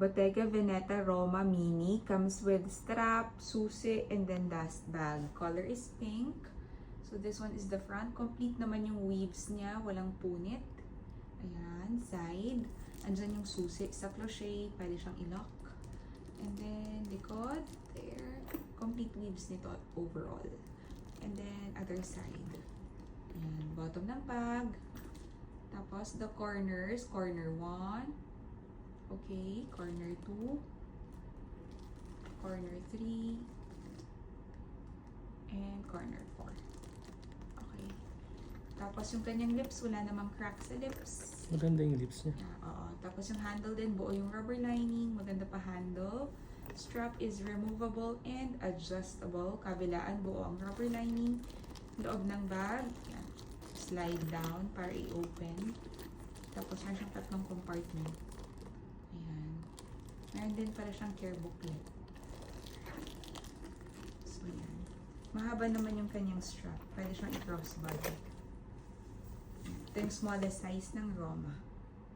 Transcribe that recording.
Bottega Veneta Roma Mini. Comes with strap, susi, and then dust bag. Color is pink. So this one is the front. Complete naman yung weaves niya. Walang punit. Ayan, side. Andyan yung susi sa crochet. Pwede siyang i-lock. And then likod. There. Complete weaves nito overall. And then other side. Ayan, bottom ng bag. Tapos the corners. Corner 1. Okay, corner 2, corner 3, and corner 4. Okay. Tapos yung kanyang lips, wala namang crack sa lips. Maganda yung lips niya. Oo. Tapos yung handle din, buo yung rubber lining, maganda pa handle. Strap is removable and adjustable. Kabilaan, buo ang rubber lining. Loob ng bag, yan. Slide down para i-open. Tapos meron siyang tatlong compartment. Ayan. Meron din para siyang care booklet. So, yan. Mahaba naman yung kanyang strap. Pwede siyang i-crossbody. Ito yung smallest size ng Roma.